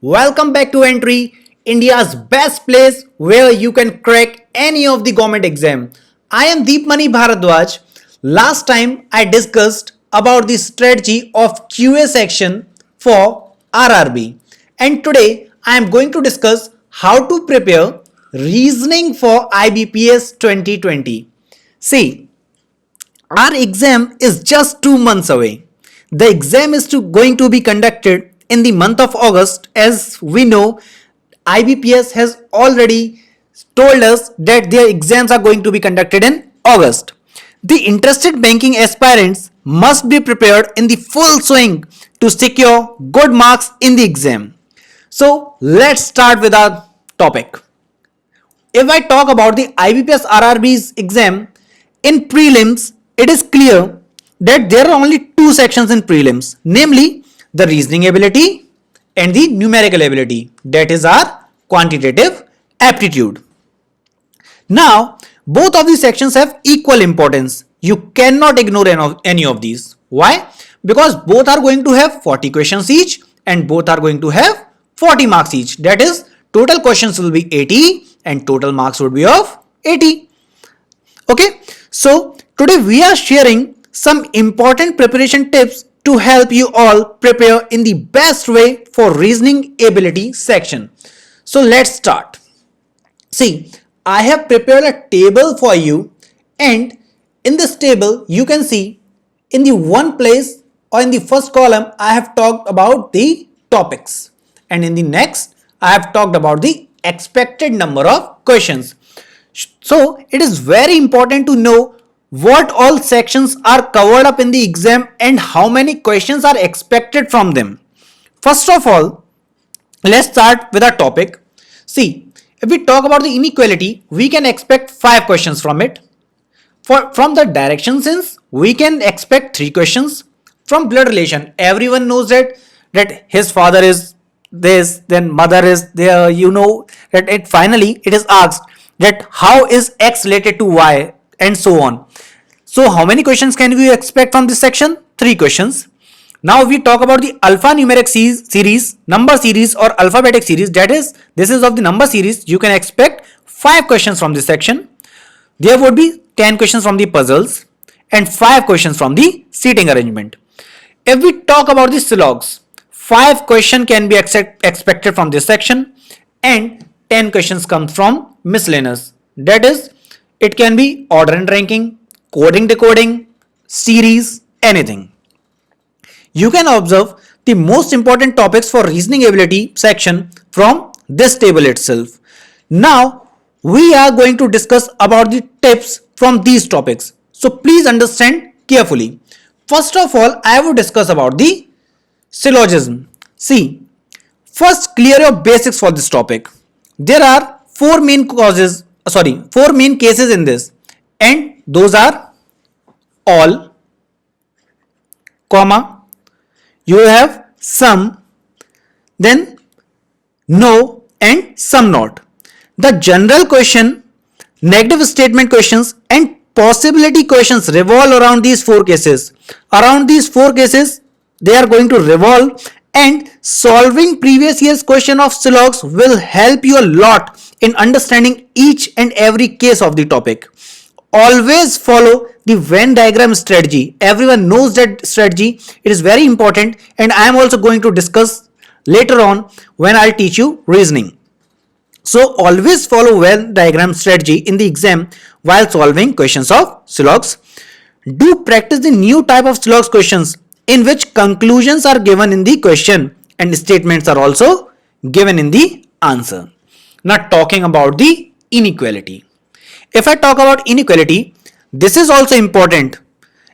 Welcome back to Entry, India's best place where you can crack any of the government exam. I am Deepmani Bharadwaj. Last time I discussed about the strategy of QA section for RRB, and today I am going to discuss how to prepare reasoning for IBPS 2020. See, our exam is just 2 months away. The exam is going to be conducted in the month of August. As we know, IBPS has already told us that their exams are going to be conducted in August. The interested banking aspirants must be prepared in the full swing to secure good marks in the exam. So let's start with our topic. If I talk about the IBPS RRB's exam, in prelims, it is clear that there are only two sections in prelims, namely the reasoning ability and the numerical ability, that is our quantitative aptitude. Now, both of these sections have equal importance. You cannot ignore any of these. Why? Because both are going to have 40 questions each and both are going to have 40 marks each. That is, total questions will be 80 and total marks would be of 80. Okay, so today we are sharing some important preparation tips to help you all prepare in the best way for reasoning ability section. So let's start. See, I have prepared a table for you, and in this table you can see in the one place or in the first column I have talked about the topics, and in the next I have talked about the expected number of questions. So it is very important to know what all sections are covered up in the exam and how many questions are expected from them. First of all, let's start with our topic. See, if we talk about the inequality, we can expect 5 questions from it. From the direction sense, we can expect 3 questions. From blood relation, everyone knows that his father is this, then mother is there. You know that finally it is asked that how is X related to Y, and so on. So how many questions can we expect from this section? 3 questions. Now we talk about the alphanumeric series, number series or alphabetic series, that is, this is of the number series. You can expect 5 questions from this section. There would be 10 questions from the puzzles and 5 questions from the seating arrangement. If we talk about the sylogs, 5 questions can be expected from this section and 10 questions come from miscellaneous. That is, it can be order and ranking, coding, decoding, series, anything. You can observe the most important topics for reasoning ability section from this table itself. Now, we are going to discuss about the tips from these topics. So please understand carefully. First of all, I will discuss about the syllogism. See, first clear your basics for this topic. There are 4 main cases in this, and those are all, comma, you have some, then no, and some not. The general question, negative statement questions, and possibility questions revolve around these 4 cases. Around these 4 cases, they are going to revolve, and solving previous year's question of syllogs will help you a lot in understanding each and every case of the topic. Always follow the Venn diagram strategy. Everyone knows that strategy. It is very important, and I am also going to discuss later on when I'll teach you reasoning. So always follow Venn diagram strategy in the exam while solving questions of syllogs. Do practice the new type of syllogs questions in which conclusions are given in the question and statements are also given in the answer. Now talking about the inequality. If I talk about inequality, this is also important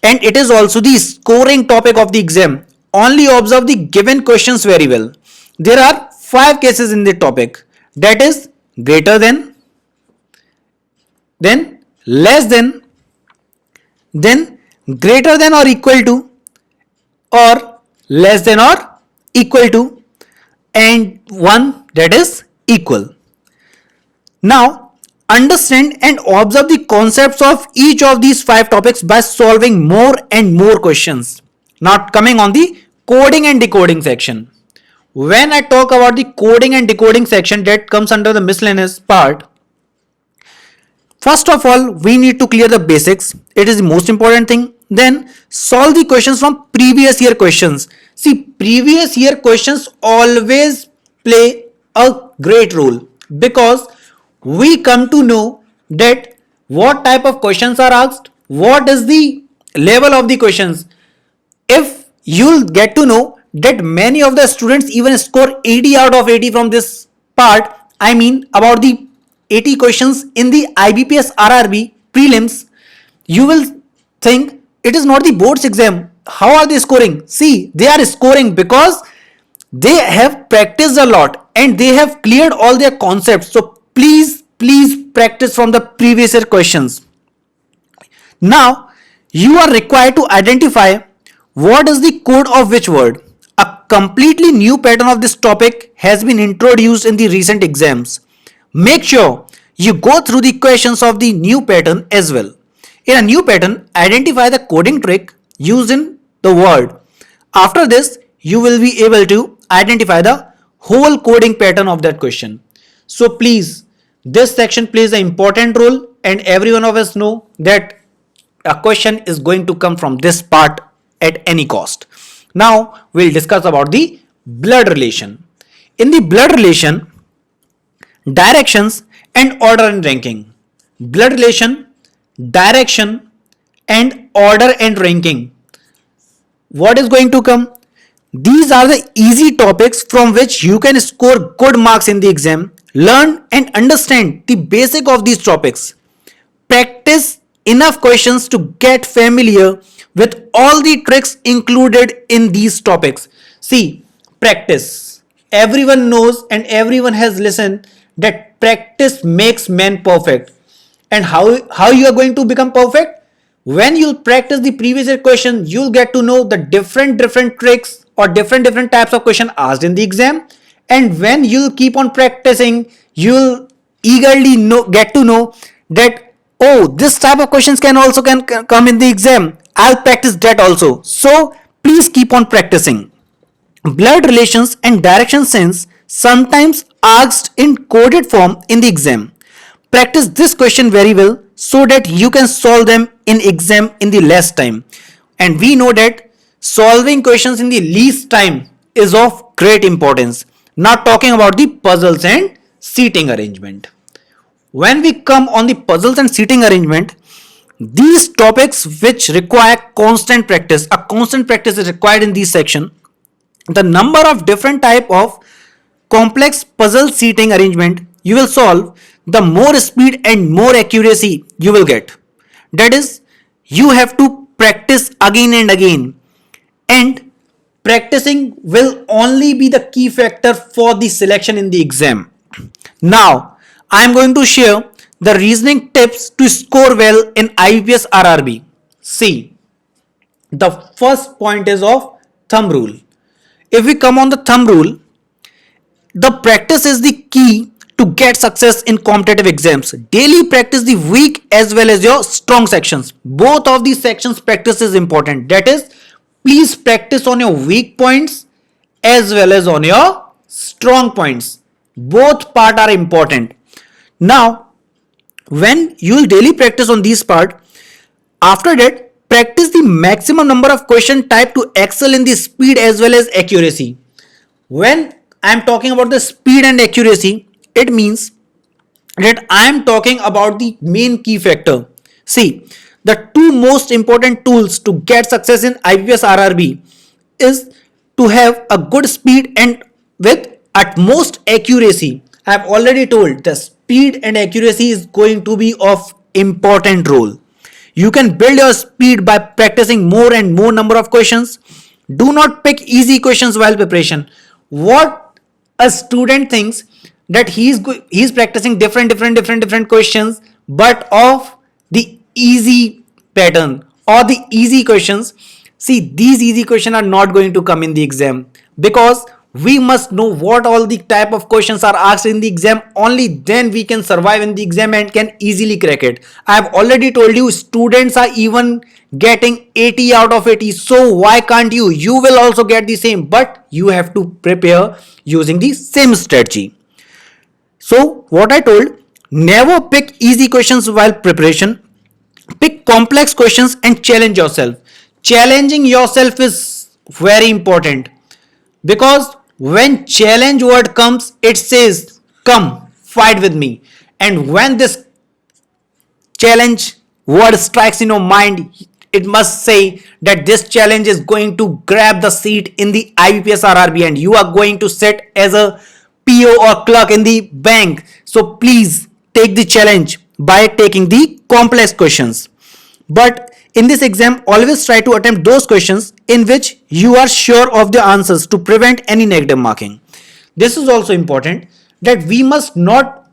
and it is also the scoring topic of the exam. Only observe the given questions very well. There are 5 cases in the topic, that is greater than, then less than, then greater than or equal to, or less than or equal to, and one that is equal. Now understand and observe the concepts of each of these 5 topics by solving more and more questions. Now coming on the coding and decoding section. when I talk about the coding and decoding section that comes under the miscellaneous part, first of all, we need to clear the basics. It is the most important thing. Then solve the questions from previous year questions. See, previous year questions always play a great role because we come to know that what type of questions are asked, what is the level of the questions. If you'll get to know that many of the students even score 80 out of 80 from this part, I mean about the 80 questions in the IBPS RRB prelims, you will think it is not the board's exam. How are they scoring? See, they are scoring because they have practiced a lot and they have cleared all their concepts. So please practice from the previous year questions. Now, you are required to identify what is the code of which word. A completely new pattern of this topic has been introduced in the recent exams. Make sure you go through the questions of the new pattern as well. In a new pattern, identify the coding trick used in the word. After this, you will be able to identify the whole coding pattern of that question. So please, this section plays an important role and every one of us know that a question is going to come from this part at any cost. Now we'll discuss about the blood relation. In the blood relation, directions and order and ranking. Blood relation, direction and order and ranking. What is going to come? These are the easy topics from which you can score good marks in the exam. Learn and understand the basic of these topics. Practice enough questions to get familiar with all the tricks included in these topics. See, practice. Everyone knows and everyone has listened that practice makes men perfect. And how you are going to become perfect? When you'll practice the previous year question, you'll get to know the different tricks or different types of question asked in the exam. And when you'll keep on practicing, you'll eagerly get to know that, oh, this type of questions can come in the exam. I'll practice that also. So please keep on practicing. Blood relations and direction sense sometimes asked in coded form in the exam. Practice this question very well so that you can solve them in exam in the less time. And we know that solving questions in the least time is of great importance. Not talking about the puzzles and seating arrangement. When we come on the puzzles and seating arrangement, these topics which require constant practice, a constant practice is required in this section. The number of different type of complex puzzle seating arrangement you will solve, the more speed and more accuracy you will get. That is, you have to practice again and again, and practicing will only be the key factor for the selection in the exam. Now I am going to share the reasoning tips to score well in IBPS RRB. See, the first point is of thumb rule. If we come on the thumb rule, the practice is the key to get success in competitive exams. Daily practice the weak as well as your strong sections. Both of these sections practice is important. That is, please practice on your weak points as well as on your strong points. Both part are important. Now, when you will daily practice on these part, after that, practice the maximum number of question type to excel in the speed as well as accuracy. When I am talking about the speed and accuracy, it means that I am talking about the main key factor. See, the two most important tools to get success in IBPS RRB is to have a good speed and with utmost accuracy. I have already told the speed and accuracy is going to be of important role. You can build your speed by practicing more and more number of questions. Do not pick easy questions while preparation. What a student thinks that he's practicing different questions, but of the easy pattern or the easy questions. See, these easy questions are not going to come in the exam, because We must know what all the type of questions are asked in the exam. Only then we can survive in the exam and can easily crack it. I have already told you students are even getting 80 out of 80. So why can't you? You will also get the same, but you have to prepare using the same strategy. So what I told, never pick easy questions while preparation. Pick complex questions and challenge yourself. Challenging yourself is very important, because when challenge word comes, it says come fight with me. And when this challenge word strikes in your mind, it must say that this challenge is going to grab the seat in the IBPS RRB and you are going to sit as a PO or clerk in the bank. So please take the challenge by taking the complex questions. But in this exam, always try to attempt those questions in which you are sure of the answers to prevent any negative marking. This is also important, that we must not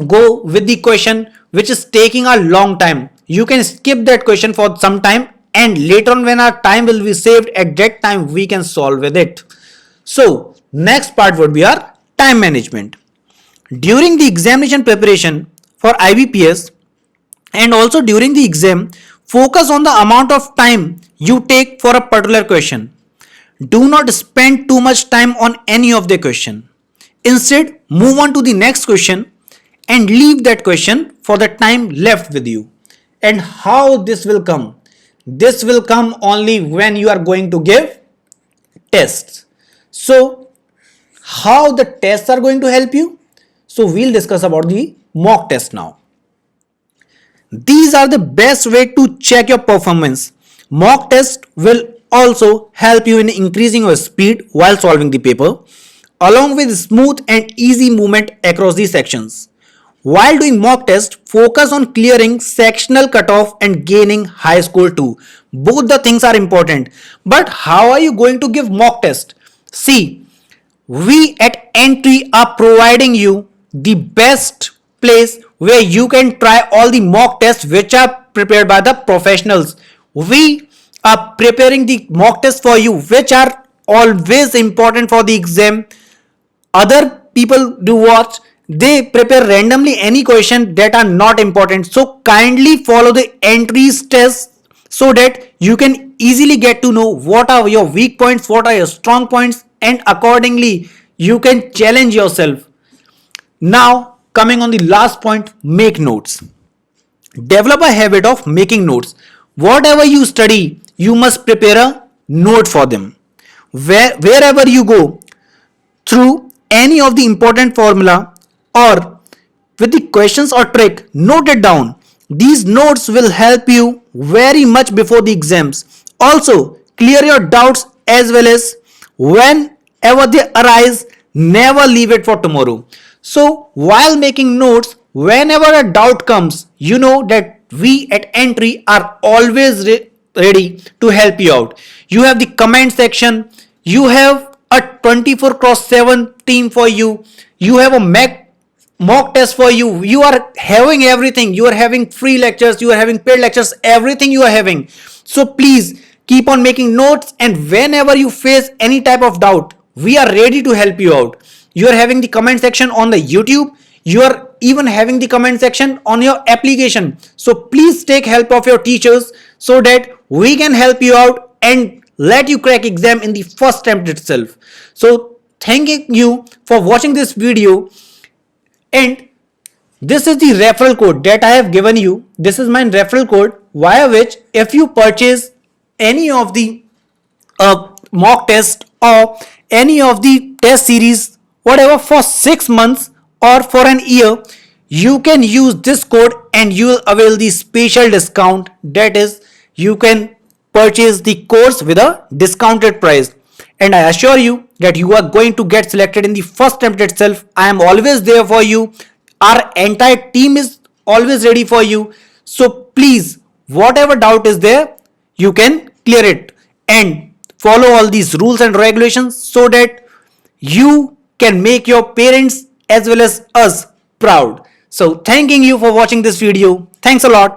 go with the question which is taking a long time. You can skip that question for some time, and later on when our time will be saved, at that time we can solve with it. So next part would be our time management. During the examination preparation for IBPS and also during the exam, focus on the amount of time you take for a particular question. Do not spend too much time on any of the question. Instead, move on to the next question and leave that question for the time left with you. And how this will come? This will come only when you are going to give tests. So, how the tests are going to help you? So, we'll discuss about the mock test now. These are the best way to check your performance. Mock test will also help you in increasing your speed while solving the paper, along with smooth and easy movement across the sections. While doing mock test, focus on clearing sectional cutoff and gaining high score too. Both the things are important. But how are you going to give mock test? See, we at Entry are providing you the best place where you can try all the mock tests which are prepared by the professionals. We are preparing the mock tests for you which are always important for the exam. Other people do what? They prepare randomly any question that are not important. So kindly follow the Entry's test so that you can easily get to know what are your weak points, what are your strong points, and accordingly you can challenge yourself. Now coming on the last point, make notes. Develop a habit of making notes. Whatever you study, you must prepare a note for them. Wherever you go through any of the important formula or with the questions or trick, note it down. These notes will help you very much before the exams. Also, clear your doubts as well as whenever they arise, never leave it for tomorrow. So, while making notes, whenever a doubt comes, you know that we at Entry are always ready to help you out. You have the comment section, you have a 24/7 team for you, you have a mock test for you, you are having everything, you are having free lectures, you are having paid lectures, everything you are having. So please keep on making notes, and whenever you face any type of doubt, we are ready to help you out. You are having the comment section on the YouTube, you are even having the comment section on your application. So please take help of your teachers so that we can help you out and let you crack exam in the first attempt itself. So thanking you for watching this video, and this is the referral code that I have given you. This is my referral code via which if you purchase any of the mock test or any of the test series, whatever, for 6 months or for an year, you can use this code and you will avail the special discount. That is, you can purchase the course with a discounted price. And I assure you that you are going to get selected in the first attempt itself. I am always there for you. Our entire team is always ready for you. So please, whatever doubt is there, you can clear it and follow all these rules and regulations so that you can make your parents as well as us proud. So thanking you for watching this video. Thanks a lot.